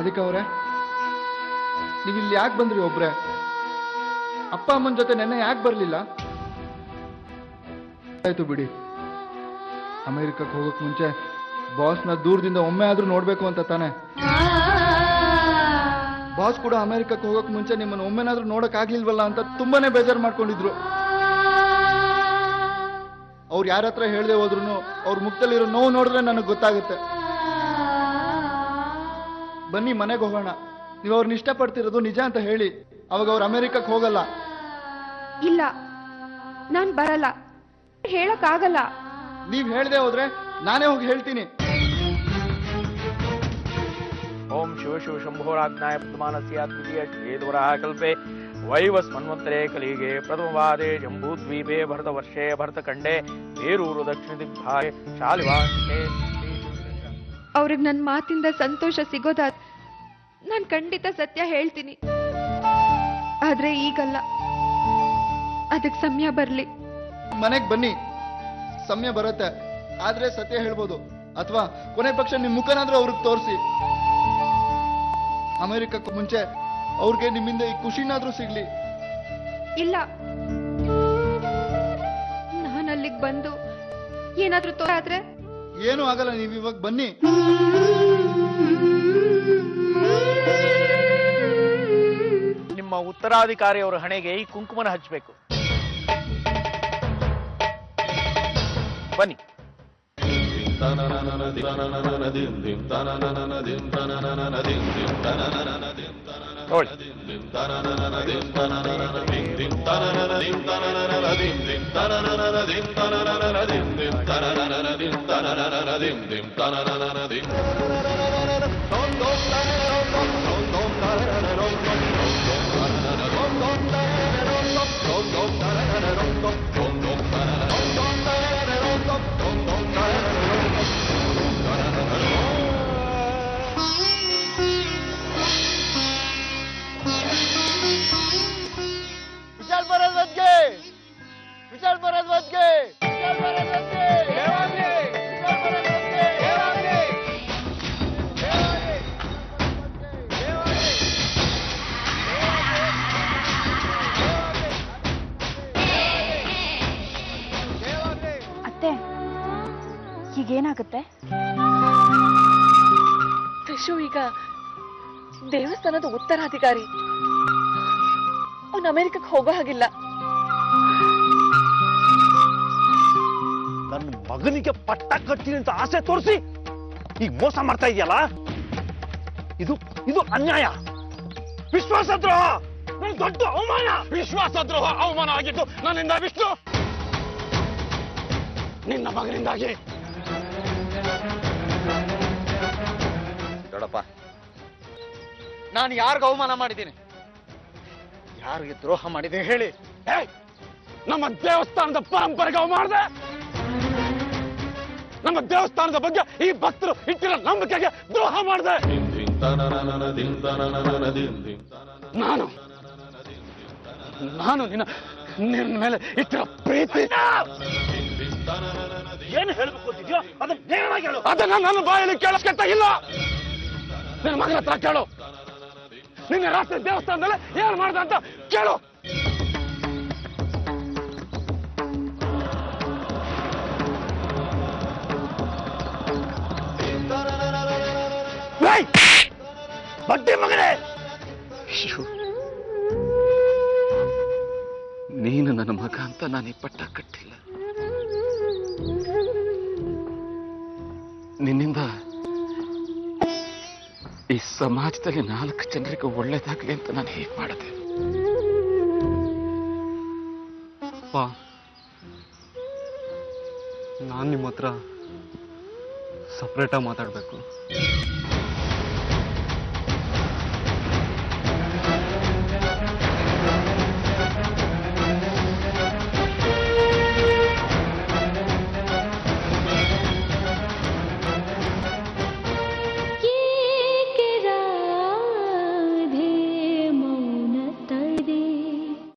ಮಲ್ಲಿಕಾ ಅವರೇ, ನೀವಿಲ್ಲಿ ಯಾಕೆ ಬಂದ್ರಿ ಒಬ್ರೆ? ಅಪ್ಪ ಅಮ್ಮನ ಜೊತೆ ನೆನ್ನೆ ಯಾಕೆ ಬರ್ಲಿಲ್ಲ? ಆಯ್ತು ಬಿಡಿ, ಅಮೆರಿಕಕ್ಕೆ ಹೋಗಕ್ ಮುಂಚೆ ಬಾಸ್ನ ದೂರದಿಂದ ಒಮ್ಮೆ ಆದ್ರೂ ನೋಡ್ಬೇಕು ಅಂತ ತಾನೆ. ಬಾಸ್ ಕೂಡ ಅಮೆರಿಕಕ್ಕೆ ಹೋಗಕ್ ಮುಂಚೆ ನಿಮ್ಮನ್ನು ಒಮ್ಮೆನಾದ್ರೂ ನೋಡಕ್ ಆಗ್ಲಿಲ್ವಲ್ಲ ಅಂತ ತುಂಬಾನೇ ಬೇಜಾರು ಮಾಡ್ಕೊಂಡಿದ್ರು. ಅವ್ರು ಯಾರ ಹತ್ರ ಹೇಳ್ದೆ ಹೋದ್ರು ಅವ್ರ ಮುಖದಲ್ಲಿರೋ ನೋವು ನೋಡಿದ್ರೆ ನನಗೆ ಗೊತ್ತಾಗುತ್ತೆ. ಬನ್ನಿ ಮನೆಗೆ ಹೋಗೋಣ. ನೀವು ಅವ್ರನ್ನ ಇಷ್ಟಪಡ್ತಿರೋದು ನಿಜ ಅಂತ ಹೇಳಿ, ಅವಾಗ ಅವ್ರು ಅಮೆರಿಕಕ್ಕೆ ಹೋಗಲ್ಲ. ಇಲ್ಲ, ನಾನ್ ಬರಲ್ಲ, ಹೇಳಕ್ ಆಗಲ್ಲ. ನೀವ್ ಹೇಳ್ದೆ ಹೋದ್ರೆ ನಾನೇ ಹೋಗಿ ಹೇಳ್ತೀನಿ. ಓಂ ಶಿವ ಶಿವ ಶಂಭೋರಾಜ್ಞಾಯ ಪದ್ಮಾನಸ್ಯ ದ್ವಿತೀಯ ಶ್ವೇತವರಾಹ ಕಲ್ಪೆ ವೈವಸ್ಮನ್ವಂತರೆ ಕಲಿಗೆ ಪ್ರಥಮವಾದೆ ಜಂಬೂದ್ವೀಪೆ ಭರತವರ್ಷೆ ಭರತಖಂಡೆ ಬೇರೂರು ದಕ್ಷಿಣ ದಿಗ್ಭಾಗೆ ಶಾಲಿವಾಂಶೆ. ಅವ್ರಿಗೆ ನನ್ನ ಮಾತಿಂದ ಸಂತೋಷ ಸಿಗೋದಾದ ನಾನ್ ಖಂಡಿತ ಸತ್ಯ ಹೇಳ್ತೀನಿ. ಆದ್ರೆ ಈಗಲ್ಲ, ಅದಕ್ಕೆ ಸಮಯ ಬರ್ಲಿ. ಮನೆಗ್ ಬನ್ನಿ, ಸಮಯ ಬರುತ್ತೆ. ಆದ್ರೆ ಸತ್ಯ ಹೇಳ್ಬೋದು, ಅಥವಾ ಕೊನೆ ಪಕ್ಷ ನಿಮ್ ಮುಖನಾದ್ರೂ ಅವ್ರಿಗೆ ತೋರಿಸಿ. ಅಮೆರಿಕಕ್ಕೂ ಮುಂಚೆ ಅವ್ರಿಗೆ ನಿಮ್ಮಿಂದ ಈ ಖುಷಿನಾದ್ರೂ ಸಿಗ್ಲಿ. ಇಲ್ಲ, ನಾನು ಅಲ್ಲಿಗೆ ಬಂದು ಏನಾದ್ರೂ ಆದ್ರೆ ಏನೂ ಆಗಲ್ಲ. ನೀವು ಇವಾಗ ಬನ್ನಿ. ನಿಮ್ಮ ಉತ್ತರಾಧಿಕಾರಿಯವರ ಹಣೆಗೆ ಈ ಕುಂಕುಮನ ಹಚ್ಚಬೇಕು. ಬನ್ನಿ. ನೋಡಿ, ಅತ್ತೆ, ಈಗೇನಾಗುತ್ತೆ? ವಿಶು ಈಗ ದೇವಸ್ಥಾನದ ಉತ್ತರಾಧಿಕಾರಿ. ಅವನು ಅಮೆರಿಕಕ್ಕೆ ಹೋಗೋ ಹಾಗಿಲ್ಲ. ನನ್ನ ಮಗನಿಗೆ ಪಟ್ಟ ಕಟ್ತೀನಿ ಅಂತ ಆಸೆ ತೋರಿಸಿ ಈಗ ಮೋಸ ಮಾಡ್ತಾ ಇದೆಯಲ್ಲ, ಇದು ಇದು ಅನ್ಯಾಯ, ವಿಶ್ವಾಸದ್ರೋಹ, ನನ್ನ ದೊಡ್ಡ ಅವಮಾನ. ವಿಶ್ವಾಸದ್ರೋಹ ಅವಮಾನ ಆಗಿತ್ತು ನನ್ನಿಂದ ವಿಷ್ಣು, ನಿನ್ನ ಮಗನಿಂದಾಗಿ. ದೊಡ್ಡಪ್ಪ, ನಾನು ಯಾರಿಗ ಅವಮಾನ ಮಾಡಿದ್ದೀನಿ? ಯಾರಿಗೆ ದ್ರೋಹ ಮಾಡಿದೆ ಹೇಳಿ? ನಮ್ಮ ದೇವಸ್ಥಾನದ ಪರಂಪರೆಗೆ ಮಾಡಿದೆ. ನಮ್ಮ ದೇವಸ್ಥಾನದ ಬಗ್ಗೆ ಈ ಭಕ್ತರು ಇಟ್ಟಿರೋ ನಂಬಿಕೆಗೆ ದ್ರೋಹ ಮಾಡಿದೆ. ನಾನು ನಾನು ನಿನ್ನ ಮೇಲೆ ಇಟ್ಟಿರೋ ಪ್ರೀತಿ ಏನು ಹೇಳ್ಬೇಕು ಅಂತಿದ್ಯೋ ಅದನ್ನ ನನ್ನ ಬಾಯಲ್ಲಿ ಕೇಳಿಸ್ಕೊಳ್ತಾ ಇಲ್ಲ. ನಿನ್ನ ಮಗನ ಹತ್ರ ಕೇಳು, ನಿನ್ನೆ ರಾತ್ರಿ ದೇವಸ್ಥಾನದಲ್ಲಿ ಏನ್ ಮಾಡ್ದ ಅಂತ ಕೇಳು. ಬಡ್ಡಿ ಮಗನೇ, ನೀನು ನನ್ನ ಮಗ ಅಂತ ನಾನು ಈ ಪಟ್ಟ ಕಟ್ಟಿಲ್ಲ. ನಿನ್ನಿಂದ ಈ ಸಮಾಜದಲ್ಲಿ 4 ಜನರಿಗೆ ಒಳ್ಳೇದಾಗ್ಲಿ ಅಂತ ನಾನು ಹೀಗೆ ಮಾಡಿದೆ. ನಾನು ನಿಮ್ಮ ಹತ್ರ ಸಪ್ರೇಟಾಗಿ ಮಾತಾಡಬೇಕು.